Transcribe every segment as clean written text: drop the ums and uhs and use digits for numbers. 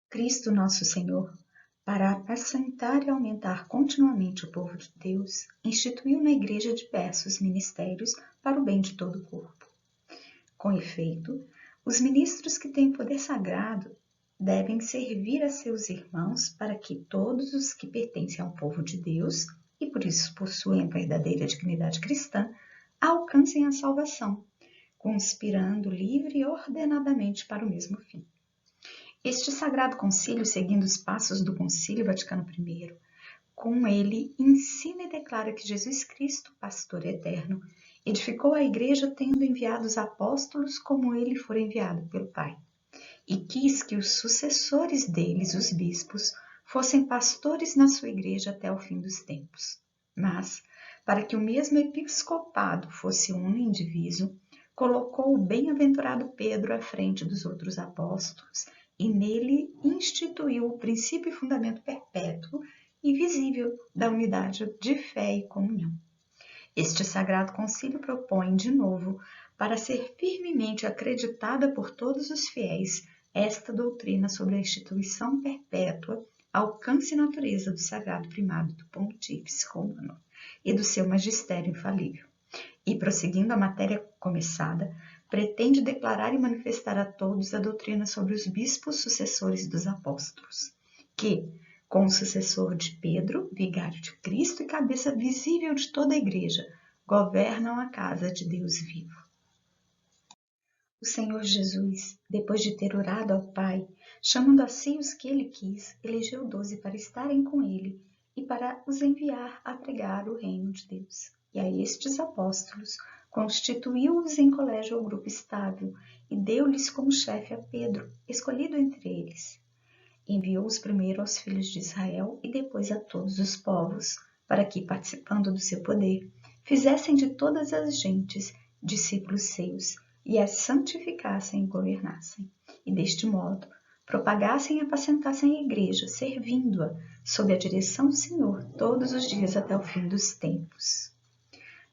Cristo nosso Senhor, para apacentar e aumentar continuamente o povo de Deus, instituiu na Igreja diversos ministérios para o bem de todo o corpo. Com efeito, os ministros que têm poder sagrado devem servir a seus irmãos para que todos os que pertencem ao povo de Deus, e por isso possuem a verdadeira dignidade cristã, alcancem a salvação, conspirando livre e ordenadamente para o mesmo fim. Este Sagrado Concílio, seguindo os passos do Concílio Vaticano I, com ele ensina e declara que Jesus Cristo, pastor eterno, edificou a Igreja tendo enviado os apóstolos como ele fora enviado pelo Pai, e quis que os sucessores deles, os bispos, fossem pastores na sua Igreja até o fim dos tempos. Mas, para que o mesmo episcopado fosse uno e indiviso, colocou o bem-aventurado Pedro à frente dos outros apóstolos e nele instituiu o princípio e fundamento perpétuo e visível da unidade de fé e comunhão. Este Sagrado Concílio propõe, de novo, para ser firmemente acreditada por todos os fiéis, esta doutrina sobre a instituição perpétua, alcance e natureza do sagrado primado do Pontífice Romano e do seu magistério infalível. E, prosseguindo a matéria começada, pretende declarar e manifestar a todos a doutrina sobre os bispos sucessores dos apóstolos, que, como sucessor de Pedro, vigário de Cristo e cabeça visível de toda a Igreja, governam a casa de Deus vivo. O Senhor Jesus, depois de ter orado ao Pai, chamando a si os que ele quis, elegeu 12 para estarem com ele e para os enviar a pregar o reino de Deus. E a estes apóstolos constituiu-os em colégio ou grupo estável e deu-lhes como chefe a Pedro, escolhido entre eles. Enviou-os primeiro aos filhos de Israel e depois a todos os povos, para que, participando do seu poder, fizessem de todas as gentes discípulos seus e as santificassem e governassem. E deste modo, propagassem e apacentassem a igreja, servindo-a sob a direção do Senhor todos os dias até o fim dos tempos.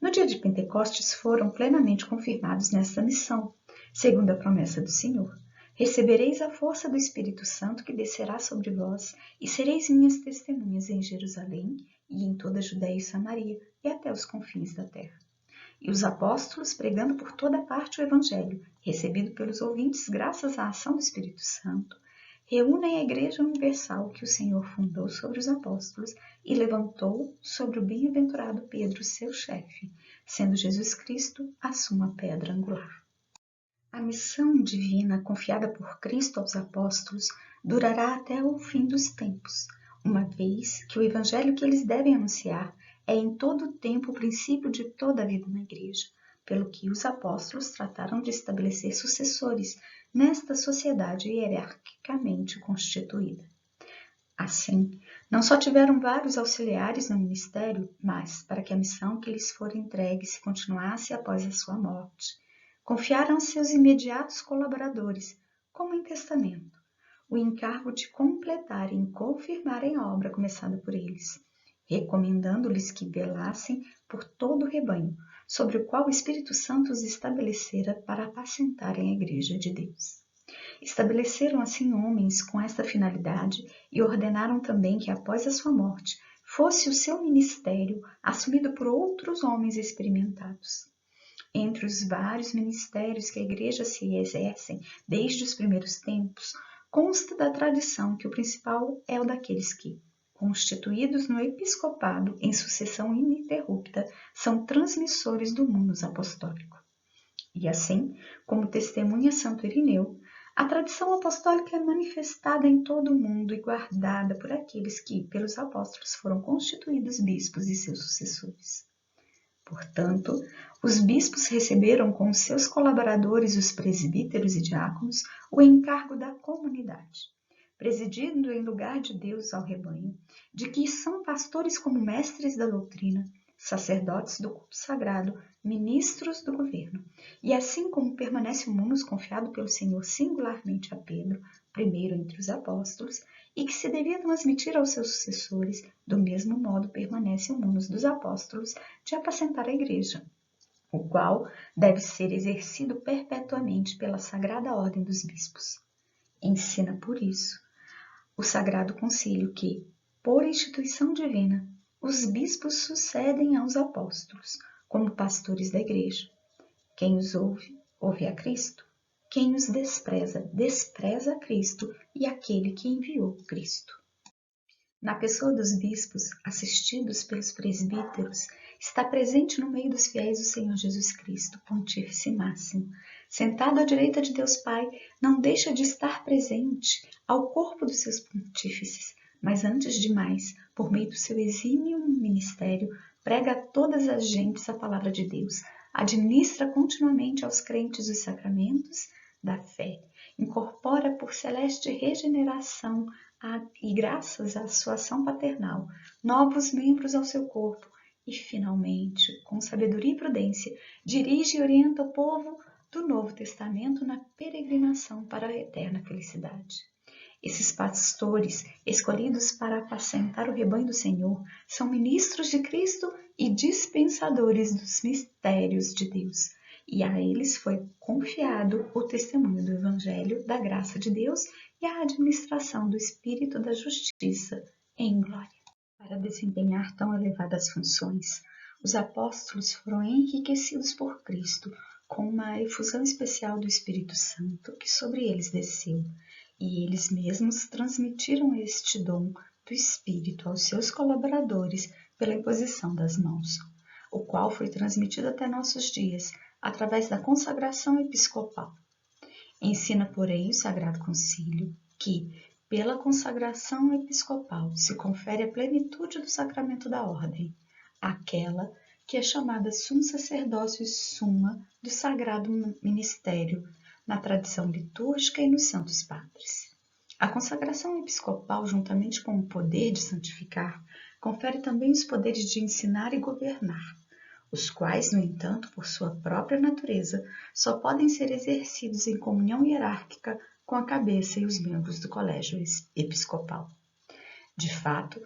No dia de Pentecostes foram plenamente confirmados nesta missão, segundo a promessa do Senhor. Recebereis a força do Espírito Santo que descerá sobre vós, e sereis minhas testemunhas em Jerusalém e em toda a Judéia e Samaria e até os confins da terra. E os apóstolos, pregando por toda parte o Evangelho, recebido pelos ouvintes graças à ação do Espírito Santo, reúnem a Igreja Universal que o Senhor fundou sobre os apóstolos e levantou sobre o bem-aventurado Pedro, seu chefe, sendo Jesus Cristo a suma pedra angular. A missão divina confiada por Cristo aos apóstolos durará até o fim dos tempos, uma vez que o Evangelho que eles devem anunciar é em todo o tempo o princípio de toda a vida na Igreja, pelo que os apóstolos trataram de estabelecer sucessores nesta sociedade hierarquicamente constituída. Assim, não só tiveram vários auxiliares no ministério, mas, para que a missão que lhes fora entregue se continuasse após a sua morte, confiaram a seus imediatos colaboradores, como em testamento, o encargo de completarem e confirmarem a obra começada por eles, recomendando-lhes que velassem por todo o rebanho, sobre o qual o Espírito Santo os estabelecera para apacentarem a Igreja de Deus. Estabeleceram assim homens com esta finalidade e ordenaram também que após a sua morte fosse o seu ministério assumido por outros homens experimentados. Entre os vários ministérios que a Igreja se exercem desde os primeiros tempos, consta da tradição que o principal é o daqueles que, constituídos no episcopado em sucessão ininterrupta, são transmissores do munus apostólico. E assim, como testemunha Santo Irineu, a tradição apostólica é manifestada em todo o mundo e guardada por aqueles que, pelos apóstolos, foram constituídos bispos e seus sucessores. Portanto, os bispos receberam com os seus colaboradores, os presbíteros e diáconos, o encargo da comunidade, presidindo em lugar de Deus ao rebanho, de que são pastores como mestres da doutrina, sacerdotes do culto sagrado, ministros do governo. E assim como permanece o munus confiado pelo Senhor singularmente a Pedro, primeiro entre os apóstolos, e que se devia transmitir aos seus sucessores, do mesmo modo permanece o munus dos apóstolos de apacentar a Igreja, o qual deve ser exercido perpetuamente pela sagrada ordem dos bispos. Ensina por isso o Sagrado Concílio que, por instituição divina, os bispos sucedem aos apóstolos como pastores da Igreja. Quem os ouve, ouve a Cristo. Quem os despreza, despreza a Cristo e aquele que enviou Cristo. Na pessoa dos bispos, assistidos pelos presbíteros, está presente no meio dos fiéis o Senhor Jesus Cristo, Pontífice Máximo. Sentado à direita de Deus Pai, não deixa de estar presente ao corpo dos seus pontífices, mas antes de mais, por meio do seu exímio ministério, prega a todas as gentes a palavra de Deus, administra continuamente aos crentes os sacramentos da fé, incorpora por celeste regeneração e graças à sua ação paternal, novos membros ao seu corpo e, finalmente, com sabedoria e prudência, dirige e orienta o povo do Novo Testamento na peregrinação para a eterna felicidade. Esses pastores, escolhidos para apacentar o rebanho do Senhor, são ministros de Cristo e dispensadores dos mistérios de Deus. E a eles foi confiado o testemunho do Evangelho, da graça de Deus e a administração do Espírito da Justiça em glória. Para desempenhar tão elevadas funções, os apóstolos foram enriquecidos por Cristo com uma efusão especial do Espírito Santo que sobre eles desceu, e eles mesmos transmitiram este dom do Espírito aos seus colaboradores pela imposição das mãos, o qual foi transmitido até nossos dias através da consagração episcopal. Ensina, porém, o Sagrado Concílio que, pela consagração episcopal, se confere a plenitude do sacramento da ordem, aquela que é chamada sumo sacerdócio e suma do sagrado ministério, na tradição litúrgica e nos santos padres. A consagração episcopal, juntamente com o poder de santificar, confere também os poderes de ensinar e governar, os quais, no entanto, por sua própria natureza, só podem ser exercidos em comunhão hierárquica com a cabeça e os membros do colégio episcopal. De fato,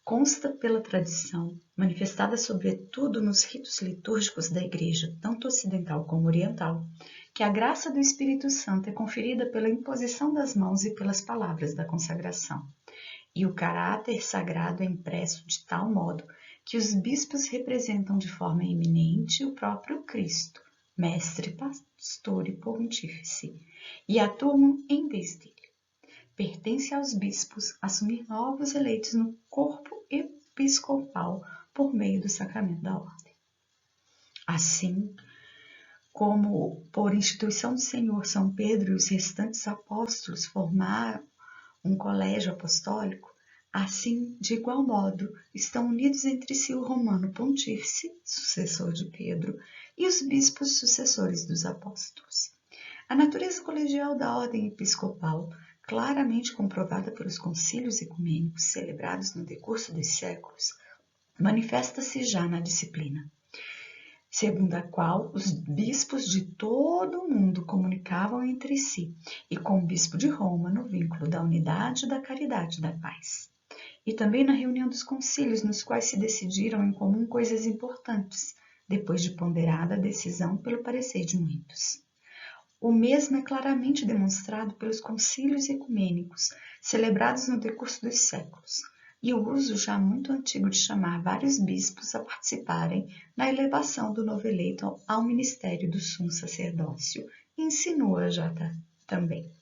consta pela tradição, manifestada sobretudo nos ritos litúrgicos da Igreja, tanto ocidental como oriental, que a graça do Espírito Santo é conferida pela imposição das mãos e pelas palavras da consagração, e o caráter sagrado é impresso de tal modo que os bispos representam de forma eminente o próprio Cristo, mestre, pastor e pontífice, e atuam em vez dele. Pertence aos bispos assumir novos eleitos no corpo episcopal por meio do sacramento da ordem. Assim, como por instituição do Senhor São Pedro e os restantes apóstolos formaram um colégio apostólico, assim, de igual modo, estão unidos entre si o romano pontífice, sucessor de Pedro, e os bispos sucessores dos apóstolos. A natureza colegial da ordem episcopal, claramente comprovada pelos concílios ecumênicos celebrados no decurso dos séculos, manifesta-se já na disciplina, segundo a qual os bispos de todo o mundo comunicavam entre si, e com o bispo de Roma no vínculo da unidade, da caridade e da paz. E também na reunião dos concílios, nos quais se decidiram em comum coisas importantes, depois de ponderada a decisão pelo parecer de muitos. O mesmo é claramente demonstrado pelos concílios ecumênicos, celebrados no decurso dos séculos, e o uso já muito antigo de chamar vários bispos a participarem na elevação do novo eleito ao ministério do sumo sacerdócio insinua já também.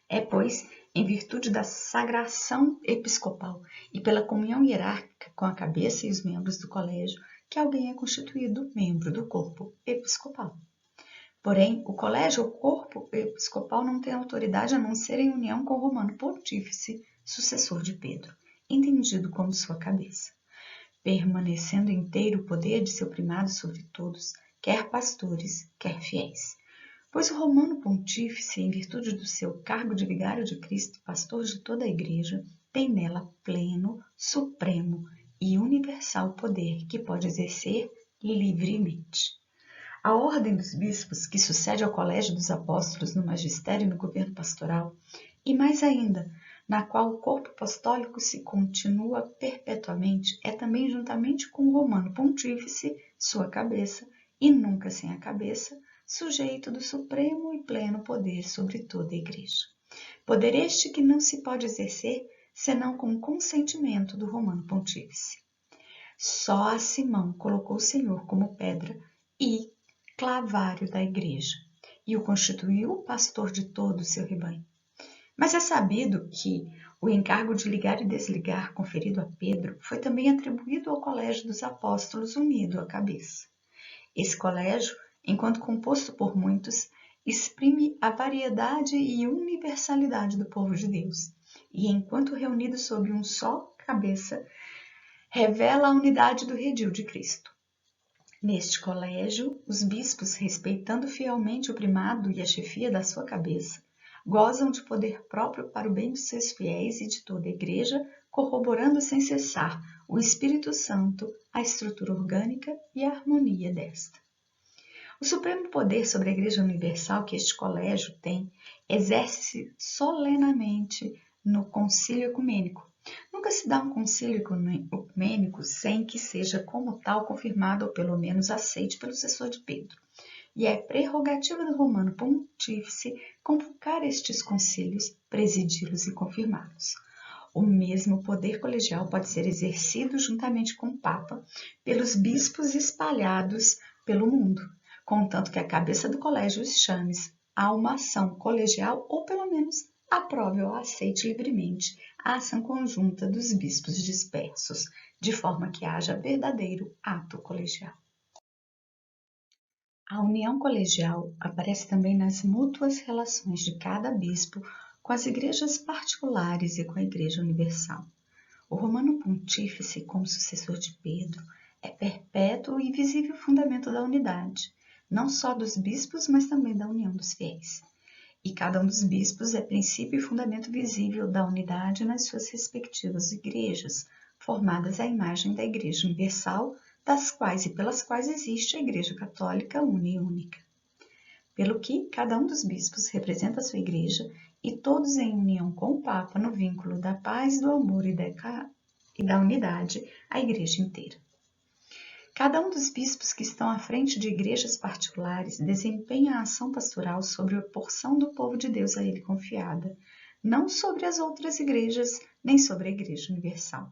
É, pois, em virtude da sagração episcopal e pela comunhão hierárquica com a cabeça e os membros do colégio, que alguém é constituído membro do corpo episcopal. Porém, o colégio ou corpo episcopal não tem autoridade a não ser em união com o romano pontífice, sucessor de Pedro, entendido como sua cabeça, permanecendo inteiro o poder de seu primado sobre todos, quer pastores, quer fiéis. Pois o romano pontífice, em virtude do seu cargo de vigário de Cristo, pastor de toda a Igreja, tem nela pleno, supremo e universal poder que pode exercer livremente. A ordem dos bispos, que sucede ao colégio dos apóstolos no magistério e no governo pastoral, e mais ainda, na qual o corpo apostólico se continua perpetuamente, é também juntamente com o romano pontífice, sua cabeça, e nunca sem a cabeça, sujeito do supremo e pleno poder sobre toda a Igreja. Poder este que não se pode exercer senão com o consentimento do Romano Pontífice. Só a Simão colocou o Senhor como pedra e clavário da igreja, e o constituiu o pastor de todo o seu rebanho. Mas é sabido que o encargo de ligar e desligar conferido a Pedro foi também atribuído ao colégio dos apóstolos unido à cabeça. Esse colégio, enquanto composto por muitos, exprime a variedade e universalidade do povo de Deus, e enquanto reunido sob um só cabeça, revela a unidade do redil de Cristo. Neste colégio, os bispos, respeitando fielmente o primado e a chefia da sua cabeça, gozam de poder próprio para o bem de seus fiéis e de toda a Igreja, corroborando sem cessar o Espírito Santo, a estrutura orgânica e a harmonia desta. O supremo poder sobre a Igreja Universal que este colégio tem exerce-se solenemente no Concílio Ecumênico. Nunca se dá um concílio ecumênico sem que seja como tal confirmado ou pelo menos aceite pelo sucessor de Pedro. E é prerrogativa do Romano Pontífice convocar estes concílios, presidi-los e confirmá-los. O mesmo poder colegial pode ser exercido juntamente com o Papa pelos bispos espalhados pelo mundo, contanto que a cabeça do colégio os chame a uma ação colegial ou pelo menos aprove ou aceite livremente a ação conjunta dos bispos dispersos, de forma que haja verdadeiro ato colegial. A união colegial aparece também nas mútuas relações de cada bispo com as igrejas particulares e com a Igreja Universal. O Romano Pontífice, como sucessor de Pedro, é perpétuo e visível fundamento da unidade, não só dos bispos, mas também da união dos fiéis. E cada um dos bispos é princípio e fundamento visível da unidade nas suas respectivas igrejas, formadas à imagem da Igreja Universal, das quais e pelas quais existe a Igreja Católica una e única. Pelo que cada um dos bispos representa a sua igreja e todos em união com o Papa no vínculo da paz, do amor e da unidade, a igreja inteira. Cada um dos bispos que estão à frente de igrejas particulares desempenha a ação pastoral sobre a porção do povo de Deus a ele confiada, não sobre as outras igrejas, nem sobre a Igreja Universal.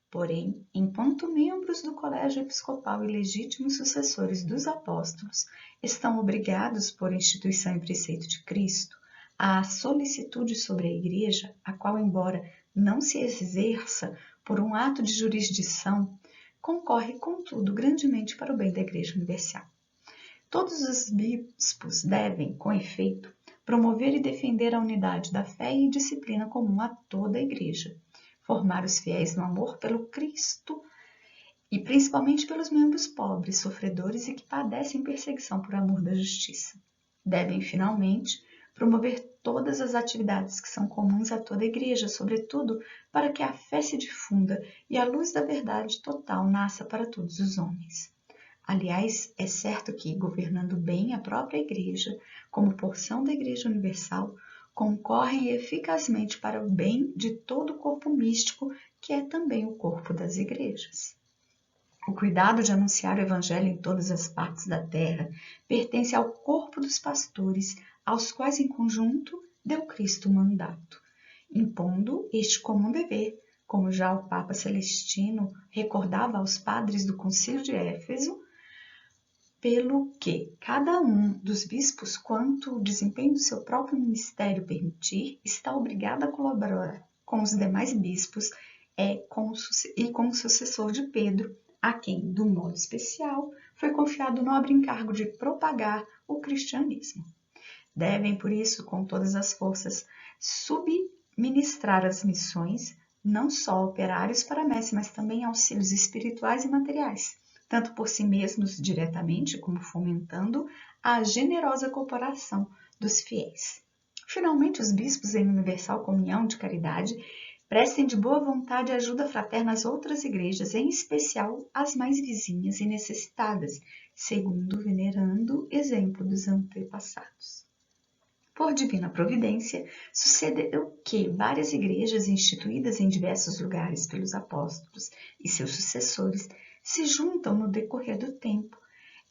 Porém, enquanto membros do colégio episcopal e legítimos sucessores dos apóstolos, estão obrigados, por instituição e preceito de Cristo, à solicitude sobre a Igreja, a qual, embora não se exerça por um ato de jurisdição, concorre, contudo, grandemente para o bem da Igreja Universal. Todos os bispos devem, com efeito, promover e defender a unidade da fé e disciplina comum a toda a Igreja, formar os fiéis no amor pelo Cristo e principalmente pelos membros pobres, sofredores e que padecem perseguição por amor da justiça. Devem, finalmente, promover todas as atividades que são comuns a toda a Igreja, sobretudo para que a fé se difunda e a luz da verdade total nasça para todos os homens. Aliás, é certo que, governando bem a própria Igreja, como porção da Igreja Universal, concorrem eficazmente para o bem de todo o corpo místico, que é também o corpo das igrejas. O cuidado de anunciar o Evangelho em todas as partes da terra pertence ao corpo dos pastores, aos quais em conjunto deu Cristo mandato, impondo este comum dever, como já o Papa Celestino recordava aos padres do Concílio de Éfeso, pelo que cada um dos bispos, quanto o desempenho do seu próprio ministério permitir, está obrigado a colaborar com os demais bispos e com o sucessor de Pedro, a quem, de um modo especial, foi confiado o nobre encargo de propagar o cristianismo. Devem, por isso, com todas as forças, subministrar as missões, não só operários para a messe, mas também auxílios espirituais e materiais, tanto por si mesmos diretamente, como fomentando a generosa cooperação dos fiéis. Finalmente, os bispos, em universal comunhão de caridade, prestem de boa vontade ajuda fraterna às outras igrejas, em especial às mais vizinhas e necessitadas, segundo o venerando exemplo dos antepassados. Por divina providência, sucedeu que várias igrejas instituídas em diversos lugares pelos apóstolos e seus sucessores se juntam no decorrer do tempo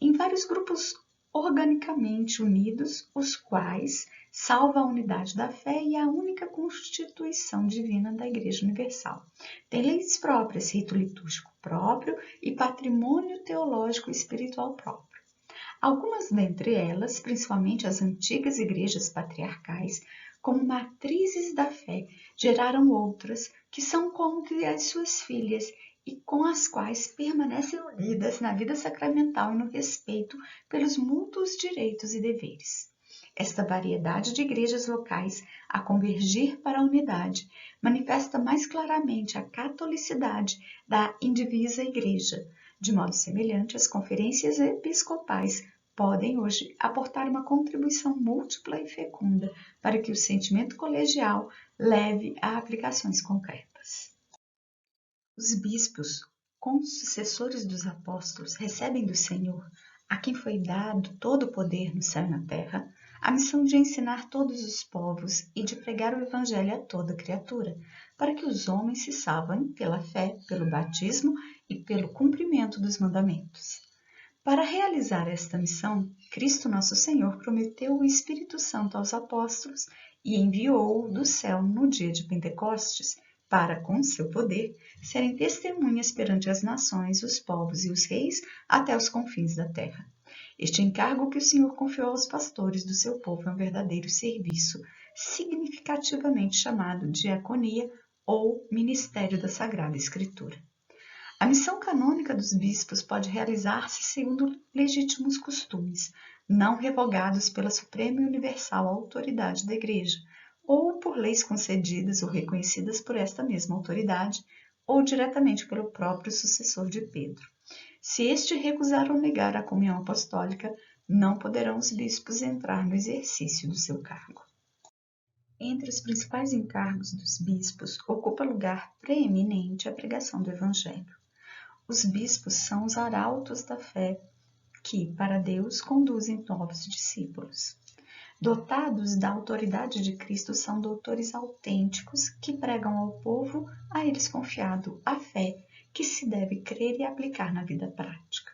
em vários grupos organicamente unidos, os quais salva a unidade da fé e a única constituição divina da Igreja Universal. Tem leis próprias, rito litúrgico próprio e patrimônio teológico e espiritual próprio. Algumas dentre elas, principalmente as antigas igrejas patriarcais, como matrizes da fé, geraram outras que são como que as suas filhas e com as quais permanecem unidas na vida sacramental e no respeito pelos mútuos direitos e deveres. Esta variedade de igrejas locais a convergir para a unidade manifesta mais claramente a catolicidade da indivisa igreja. De modo semelhante, as conferências episcopais podem hoje aportar uma contribuição múltipla e fecunda para que o sentimento colegial leve a aplicações concretas. Os bispos, como sucessores dos apóstolos, recebem do Senhor, a quem foi dado todo o poder no céu e na terra, a missão de ensinar todos os povos e de pregar o evangelho a toda criatura, para que os homens se salvem pela fé, pelo batismo e pelo cumprimento dos mandamentos. Para realizar esta missão, Cristo Nosso Senhor prometeu o Espírito Santo aos apóstolos e enviou-o do céu no dia de Pentecostes, para, com seu poder, serem testemunhas perante as nações, os povos e os reis até os confins da terra. Este encargo que o Senhor confiou aos pastores do seu povo é um verdadeiro serviço, significativamente chamado diaconia ou ministério da Sagrada Escritura. A missão canônica dos bispos pode realizar-se segundo legítimos costumes, não revogados pela suprema e universal autoridade da Igreja, ou por leis concedidas ou reconhecidas por esta mesma autoridade, ou diretamente pelo próprio sucessor de Pedro. Se este recusar ou negar a comunhão apostólica, não poderão os bispos entrar no exercício do seu cargo. Entre os principais encargos dos bispos, ocupa lugar preeminente a pregação do Evangelho. Os bispos são os arautos da fé que, para Deus, conduzem novos discípulos. Dotados da autoridade de Cristo, são doutores autênticos que pregam ao povo a eles confiado a fé que se deve crer e aplicar na vida prática,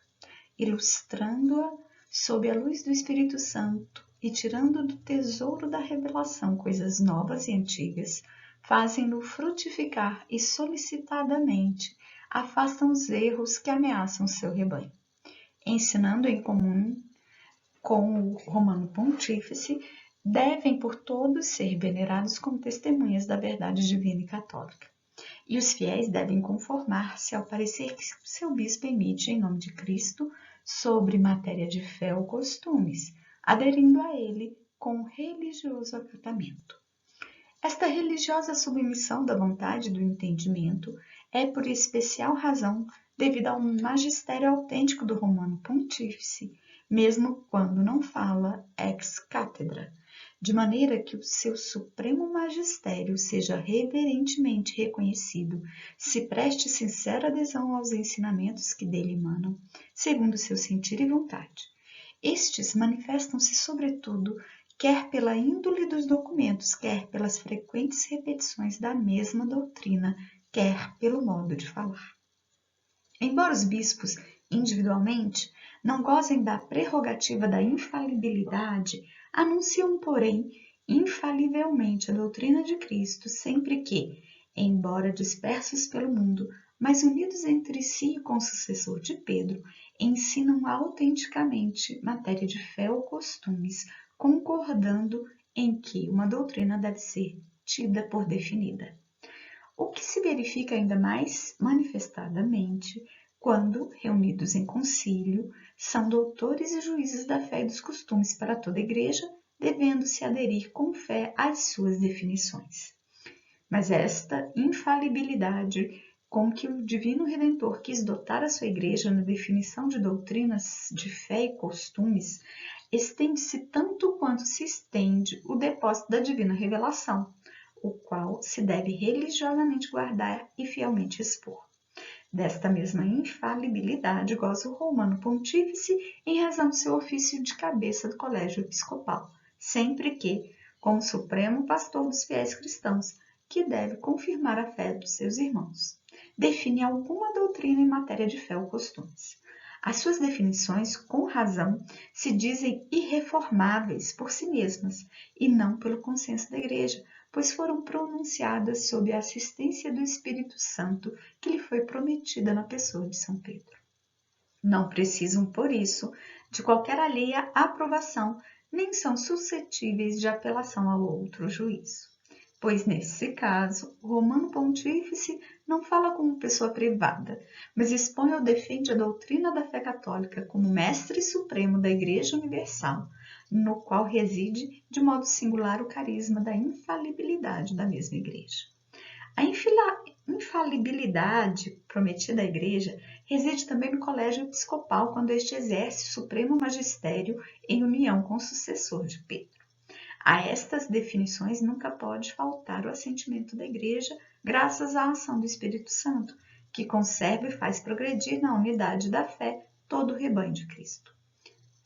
ilustrando-a sob a luz do Espírito Santo e tirando do tesouro da revelação coisas novas e antigas, fazem-no frutificar e solicitadamente afastam os erros que ameaçam seu rebanho. Ensinando em comum com o Romano Pontífice, devem por todos ser venerados como testemunhas da verdade divina e católica. E os fiéis devem conformar-se ao parecer que seu bispo emite em nome de Cristo sobre matéria de fé ou costumes, aderindo a ele com religioso acatamento. Esta religiosa submissão da vontade e do entendimento é, por especial razão, devido ao magistério autêntico do Romano Pontífice, mesmo quando não fala ex cátedra, de maneira que o seu supremo magistério seja reverentemente reconhecido, se preste sincera adesão aos ensinamentos que dele emanam, segundo seu sentir e vontade. Estes manifestam-se, sobretudo, quer pela índole dos documentos, quer pelas frequentes repetições da mesma doutrina, quer pelo modo de falar. Embora os bispos, individualmente, não gozem da prerrogativa da infalibilidade, anunciam, porém, infalivelmente a doutrina de Cristo, sempre que, embora dispersos pelo mundo, mas unidos entre si com o sucessor de Pedro, ensinam autenticamente matéria de fé ou costumes, concordando em que uma doutrina deve ser tida por definida. O que se verifica ainda mais manifestadamente quando, reunidos em concílio, são doutores e juízes da fé e dos costumes para toda a Igreja, devendo-se aderir com fé às suas definições. Mas esta infalibilidade com que o Divino Redentor quis dotar a sua Igreja na definição de doutrinas de fé e costumes, estende-se tanto quanto se estende o depósito da Divina Revelação, o qual se deve religiosamente guardar e fielmente expor. Desta mesma infalibilidade goza o Romano Pontífice em razão do seu ofício de cabeça do Colégio Episcopal, sempre que, como supremo pastor dos fiéis cristãos, que deve confirmar a fé dos seus irmãos, define alguma doutrina em matéria de fé ou costumes. As suas definições, com razão, se dizem irreformáveis por si mesmas e não pelo consenso da Igreja, pois foram pronunciadas sob a assistência do Espírito Santo que lhe foi prometida na pessoa de São Pedro. Não precisam, por isso, de qualquer alheia aprovação, nem são suscetíveis de apelação ao outro juízo. Pois, nesse caso, o Romano Pontífice não fala como pessoa privada, mas expõe ou defende a doutrina da fé católica como mestre supremo da Igreja Universal, no qual reside de modo singular o carisma da infalibilidade da mesma Igreja. A infalibilidade prometida à Igreja reside também no colégio episcopal, quando este exerce o supremo magistério em união com o sucessor de Pedro. A estas definições nunca pode faltar o assentimento da Igreja, graças à ação do Espírito Santo, que conserva e faz progredir na unidade da fé todo o rebanho de Cristo.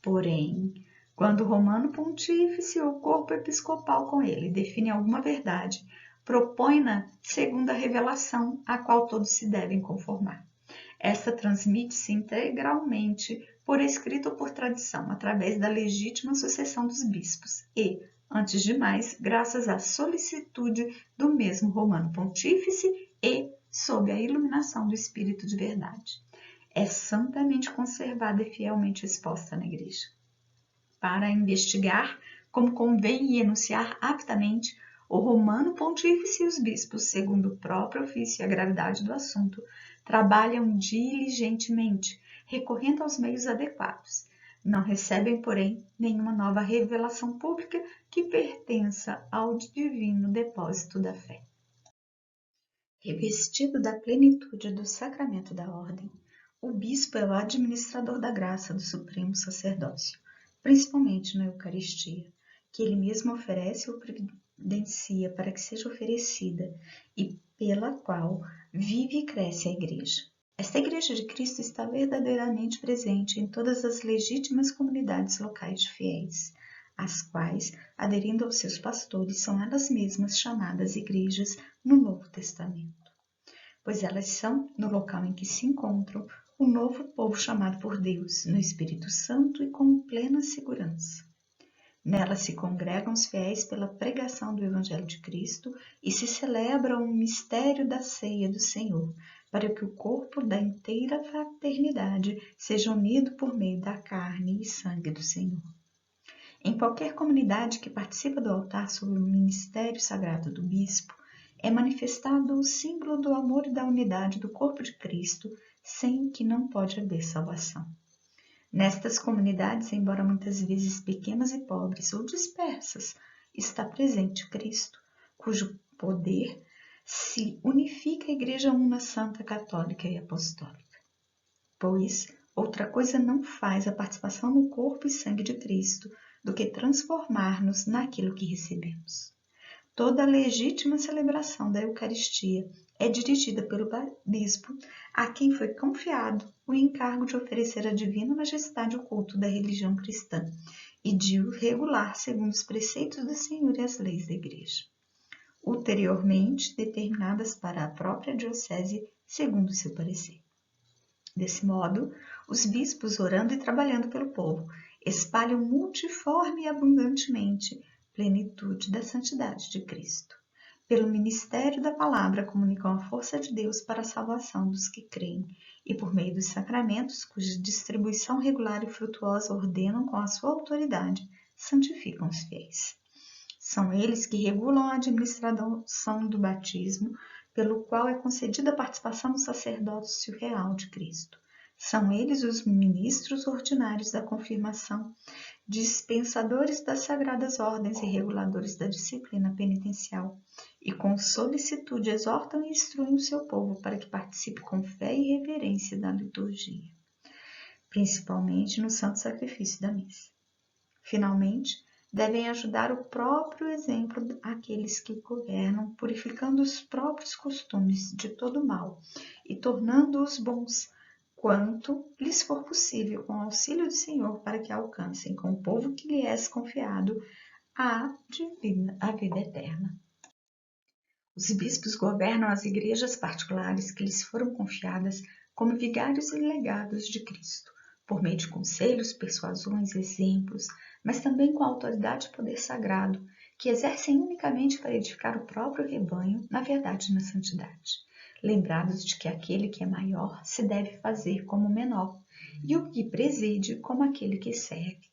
Porém, quando o Romano Pontífice ou o corpo episcopal com ele define alguma verdade, propõe-na segundo a revelação a qual todos se devem conformar. Esta transmite-se integralmente por escrito ou por tradição, através da legítima sucessão dos bispos e, antes de mais, graças à solicitude do mesmo Romano Pontífice e sob a iluminação do Espírito de verdade. É santamente conservada e fielmente exposta na Igreja. Para investigar como convém e enunciar aptamente, o Romano Pontífice e os bispos, segundo o próprio ofício e a gravidade do assunto, trabalham diligentemente, recorrendo aos meios adequados. Não recebem, porém, nenhuma nova revelação pública que pertença ao divino depósito da fé. Revestido da plenitude do sacramento da ordem, o bispo é o administrador da graça do supremo sacerdócio, principalmente na Eucaristia, que ele mesmo oferece ou providencia para que seja oferecida e pela qual vive e cresce a Igreja. Esta Igreja de Cristo está verdadeiramente presente em todas as legítimas comunidades locais de fiéis, as quais, aderindo aos seus pastores, são elas mesmas chamadas igrejas no Novo Testamento, pois elas são, no local em que se encontram, o novo povo chamado por Deus, no Espírito Santo e com plena segurança. Nelas se congregam os fiéis pela pregação do Evangelho de Cristo e se celebra o mistério da ceia do Senhor, para que o corpo da inteira fraternidade seja unido por meio da carne e sangue do Senhor. Em qualquer comunidade que participa do altar sob o ministério sagrado do bispo, é manifestado o símbolo do amor e da unidade do corpo de Cristo, sem que não pode haver salvação. Nestas comunidades, embora muitas vezes pequenas e pobres ou dispersas, está presente Cristo, cujo poder se unifica a Igreja Una Santa Católica e Apostólica. Pois outra coisa não faz a participação no corpo e sangue de Cristo do que transformar-nos naquilo que recebemos. Toda a legítima celebração da Eucaristia é dirigida pelo bispo, a quem foi confiado o encargo de oferecer à divina majestade o culto da religião cristã e de o regular segundo os preceitos do Senhor e as leis da Igreja, ulteriormente determinadas para a própria diocese segundo o seu parecer. Desse modo, os bispos, orando e trabalhando pelo povo, espalham multiforme e abundantemente plenitude da santidade de Cristo. Pelo ministério da palavra comunicam a força de Deus para a salvação dos que creem e por meio dos sacramentos, cuja distribuição regular e frutuosa ordenam com a sua autoridade, santificam os fiéis. São eles que regulam a administração do batismo, pelo qual é concedida a participação no sacerdócio real de Cristo. São eles os ministros ordinários da confirmação, dispensadores das sagradas ordens e reguladores da disciplina penitencial, e com solicitude exortam e instruem o seu povo para que participe com fé e reverência da liturgia, principalmente no santo sacrifício da missa. Finalmente, devem ajudar o próprio exemplo àqueles que governam, purificando os próprios costumes de todo mal e tornando-os bons, quanto lhes for possível, com o auxílio do Senhor, para que alcancem, com o povo que lhes é confiado, a vida eterna. Os bispos governam as igrejas particulares que lhes foram confiadas como vigários e legados de Cristo, por meio de conselhos, persuasões, exemplos, mas também com a autoridade e poder sagrado, que exercem unicamente para edificar o próprio rebanho na verdade e na santidade. Lembrados de que aquele que é maior se deve fazer como menor, e o que preside como aquele que serve.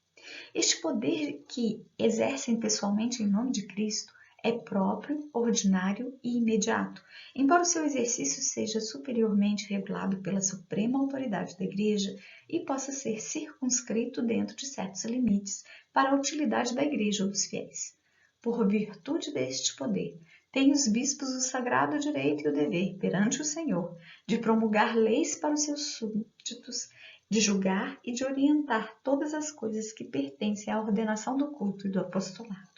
Este poder que exercem pessoalmente em nome de Cristo é próprio, ordinário e imediato, embora o seu exercício seja superiormente regulado pela suprema autoridade da Igreja e possa ser circunscrito dentro de certos limites para a utilidade da Igreja ou dos fiéis. Por virtude deste poder, têm os bispos o sagrado direito e o dever, perante o Senhor, de promulgar leis para os seus súditos, de julgar e de orientar todas as coisas que pertencem à ordenação do culto e do apostolado.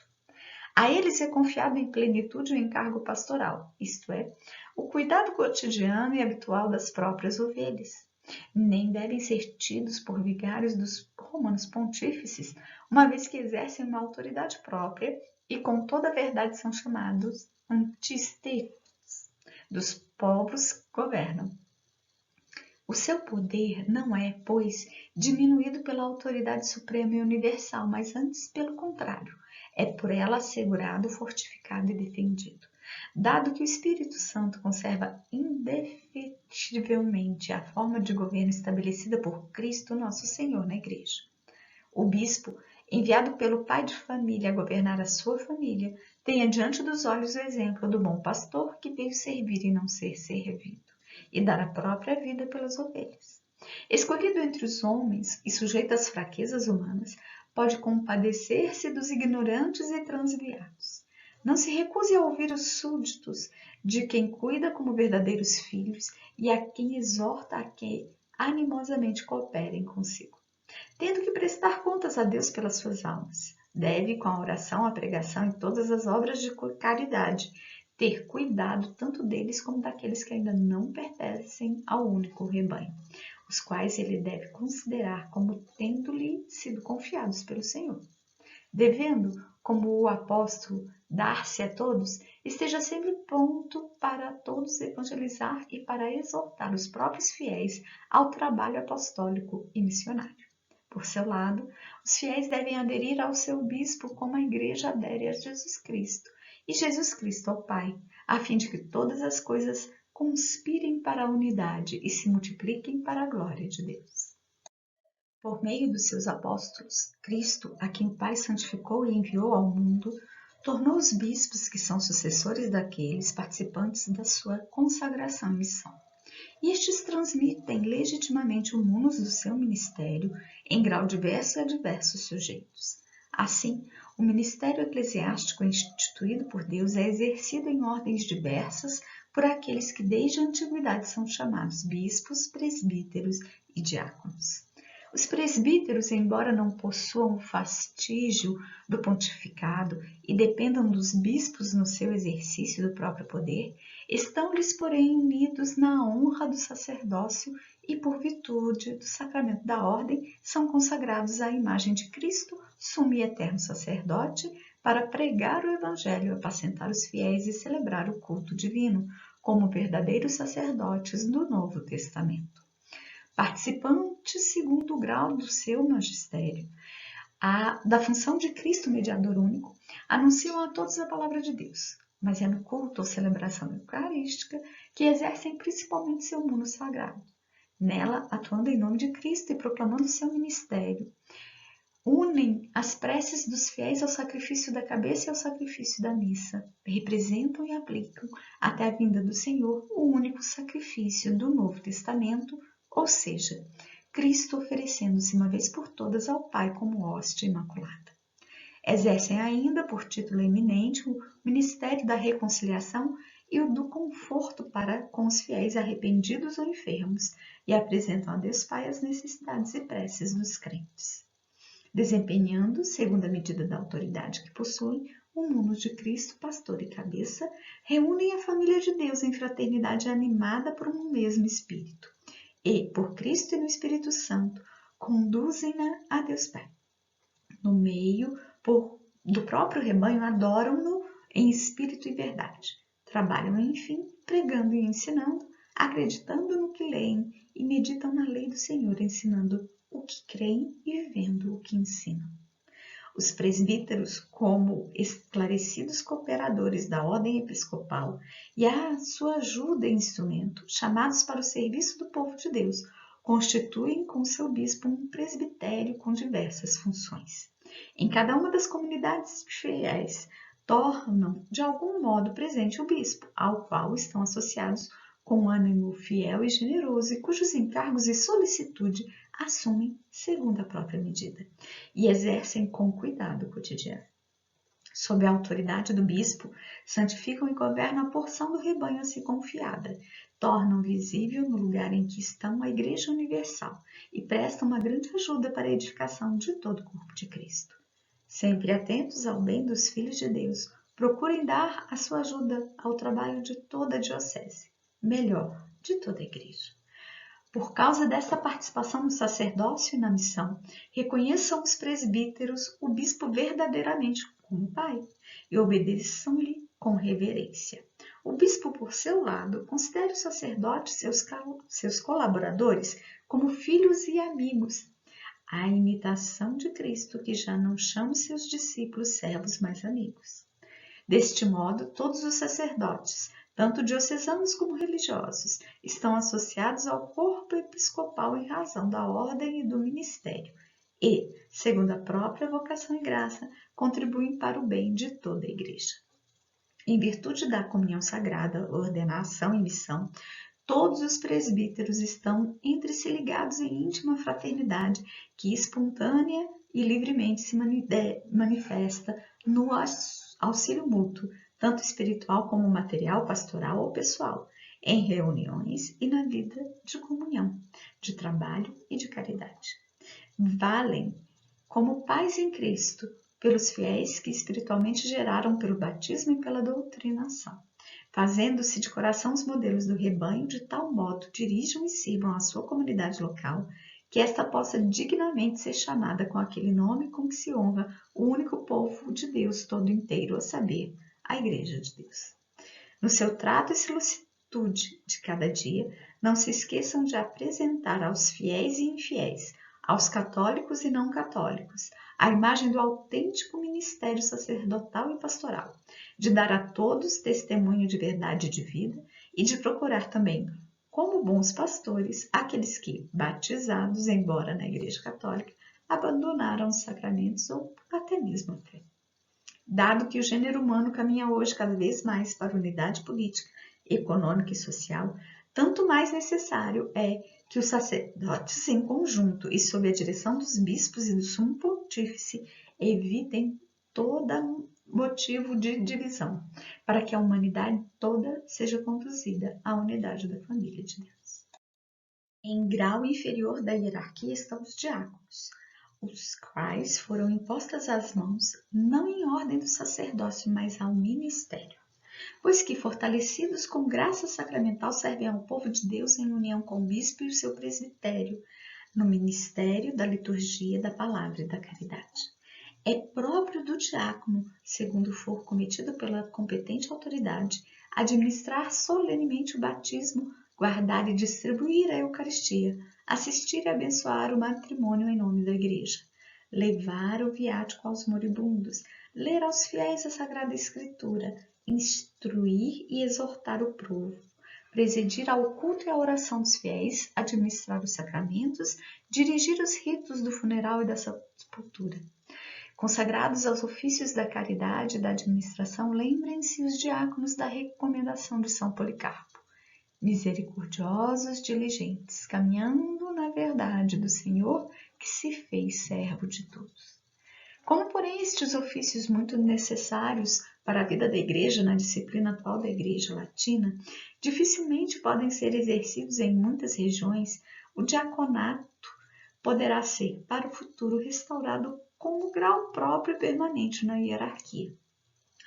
A eles é confiado em plenitude o encargo pastoral, isto é, o cuidado cotidiano e habitual das próprias ovelhas. Nem devem ser tidos por vigários dos romanos pontífices, uma vez que exercem uma autoridade própria e com toda a verdade são chamados antistetes, dos povos que governam. O seu poder não é, pois, diminuído pela autoridade suprema e universal, mas antes, pelo contrário, é por ela assegurado, fortificado e defendido. Dado que o Espírito Santo conserva indefetivelmente a forma de governo estabelecida por Cristo nosso Senhor na Igreja. O bispo, enviado pelo pai de família a governar a sua família, tem diante dos olhos o exemplo do bom pastor que veio servir e não ser servido, e dar a própria vida pelas ovelhas. Escolhido entre os homens e sujeito às fraquezas humanas, pode compadecer-se dos ignorantes e transviados. Não se recuse a ouvir os súditos de quem cuida como verdadeiros filhos e a quem exorta a que animosamente cooperem consigo. Tendo que prestar contas a Deus pelas suas almas, deve, com a oração, a pregação e todas as obras de caridade, ter cuidado tanto deles como daqueles que ainda não pertencem ao único rebanho, os quais ele deve considerar como tendo-lhe sido confiados pelo Senhor. Devendo, como o apóstolo, dar-se a todos, esteja sempre pronto para todos evangelizar e para exortar os próprios fiéis ao trabalho apostólico e missionário. Por seu lado, os fiéis devem aderir ao seu bispo como a Igreja adere a Jesus Cristo, e Jesus Cristo ao Pai, a fim de que todas as coisas conspirem para a unidade e se multipliquem para a glória de Deus. Por meio dos seus apóstolos, Cristo, a quem o Pai santificou e enviou ao mundo, tornou os bispos, que são sucessores daqueles, participantes da sua consagração e missão. E estes transmitem legitimamente o munus do seu ministério em grau diverso a diversos sujeitos. Assim, o ministério eclesiástico instituído por Deus é exercido em ordens diversas por aqueles que desde a antiguidade são chamados bispos, presbíteros e diáconos. Os presbíteros, embora não possuam o fastígio do pontificado e dependam dos bispos no seu exercício do próprio poder, estão-lhes, porém, unidos na honra do sacerdócio e, por virtude do sacramento da ordem, são consagrados à imagem de Cristo, sumo e eterno sacerdote, para pregar o Evangelho, apacentar os fiéis e celebrar o culto divino, como verdadeiros sacerdotes do Novo Testamento. Participantes segundo o grau do seu magistério, da função de Cristo mediador único, anunciam a todos a palavra de Deus, mas é no culto ou celebração eucarística que exercem principalmente seu mundo sagrado. Nela, atuando em nome de Cristo e proclamando seu ministério, unem as preces dos fiéis ao sacrifício da cabeça e ao sacrifício da missa, representam e aplicam, até a vinda do Senhor, o único sacrifício do Novo Testamento, ou seja, Cristo oferecendo-se uma vez por todas ao Pai como hóstia imaculada. Exercem ainda, por título eminente, o ministério da reconciliação e o do conforto para com os fiéis arrependidos ou enfermos, e apresentam a Deus Pai as necessidades e preces dos crentes. Desempenhando, segundo a medida da autoridade que possuem, o munus de Cristo, pastor e cabeça, reúnem a família de Deus em fraternidade animada por um mesmo Espírito. E, por Cristo e no Espírito Santo, conduzem-na a Deus Pai. No meio do próprio rebanho, adoram-no em espírito e verdade. Trabalham, enfim, pregando e ensinando, acreditando no que leem e meditam na lei do Senhor, ensinando o que creem e vivendo o que ensinam. Os presbíteros, como esclarecidos cooperadores da ordem episcopal e a sua ajuda e instrumento, chamados para o serviço do povo de Deus, constituem com seu bispo um presbitério com diversas funções. Em cada uma das comunidades fiéis, tornam de algum modo presente o bispo, ao qual estão associados com um ânimo fiel e generoso e cujos encargos e solicitude assumem segundo a própria medida e exercem com cuidado cotidiano. Sob a autoridade do bispo, santificam e governam a porção do rebanho a si confiada, tornam visível no lugar em que estão a Igreja Universal e prestam uma grande ajuda para a edificação de todo o corpo de Cristo. Sempre atentos ao bem dos filhos de Deus, procurem dar a sua ajuda ao trabalho de toda a diocese, melhor, de toda a Igreja. Por causa dessa participação no sacerdócio e na missão, reconheçam os presbíteros o bispo verdadeiramente como pai e obedeçam-lhe com reverência. O bispo, por seu lado, considere os sacerdotes seus colaboradores como filhos e amigos, à imitação de Cristo, que já não chama seus discípulos servos, mas amigos. Deste modo, todos os sacerdotes, tanto diocesanos como religiosos, estão associados ao corpo episcopal em razão da ordem e do ministério e, segundo a própria vocação e graça, contribuem para o bem de toda a Igreja. Em virtude da comunhão sagrada, ordenação e missão, todos os presbíteros estão entre si ligados em íntima fraternidade que espontânea e livremente se manifesta no auxílio mútuo, tanto espiritual como material, pastoral ou pessoal, em reuniões e na vida de comunhão, de trabalho e de caridade. Valem como pais em Cristo pelos fiéis que espiritualmente geraram pelo batismo e pela doutrinação, fazendo-se de coração os modelos do rebanho, de tal modo dirijam e sirvam a sua comunidade local, que esta possa dignamente ser chamada com aquele nome com que se honra o único povo de Deus todo inteiro, a saber, a Igreja de Deus. No seu trato e solicitude de cada dia, não se esqueçam de apresentar aos fiéis e infiéis, aos católicos e não católicos, a imagem do autêntico ministério sacerdotal e pastoral, de dar a todos testemunho de verdade de vida e de procurar também, como bons pastores, aqueles que, batizados, embora na Igreja Católica, abandonaram os sacramentos ou até mesmo a fé. Dado que o gênero humano caminha hoje cada vez mais para a unidade política, econômica e social, tanto mais necessário é que os sacerdotes em conjunto e sob a direção dos bispos e do sumo pontífice evitem todo motivo de divisão, para que a humanidade toda seja conduzida à unidade da família de Deus. Em grau inferior da hierarquia estão os diáconos, os quais foram impostas as mãos, não em ordem do sacerdócio, mas ao ministério, pois que, fortalecidos com graça sacramental, servem ao povo de Deus em união com o bispo e o seu presbitério, no ministério da liturgia, da palavra e da caridade. É próprio do diácono, segundo for cometido pela competente autoridade, administrar solenemente o batismo, guardar e distribuir a Eucaristia, assistir e abençoar o matrimônio em nome da Igreja, levar o viático aos moribundos, ler aos fiéis a Sagrada Escritura, instruir e exortar o povo, presidir ao culto e à oração dos fiéis, administrar os sacramentos, dirigir os ritos do funeral e da sepultura. Consagrados aos ofícios da caridade e da administração, lembrem-se os diáconos da recomendação de São Policarpo. Misericordiosos, diligentes, caminhando na verdade do Senhor, que se fez servo de todos. Como, porém, estes ofícios muito necessários para a vida da Igreja na disciplina atual da Igreja Latina, dificilmente podem ser exercidos em muitas regiões, o diaconato poderá ser, para o futuro, restaurado como grau próprio e permanente na hierarquia.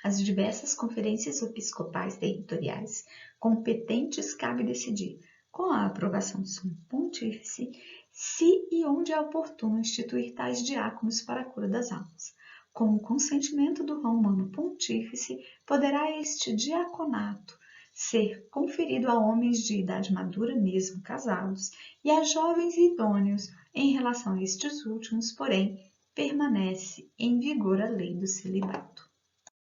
As diversas conferências episcopais territoriais competentes cabe decidir, com a aprovação do Sumo Pontífice, se e onde é oportuno instituir tais diáconos para a cura das almas. Com o consentimento do Romano Pontífice, poderá este diaconato ser conferido a homens de idade madura mesmo casados e a jovens e idôneos. Em relação a estes últimos, porém, permanece em vigor a lei do celibato.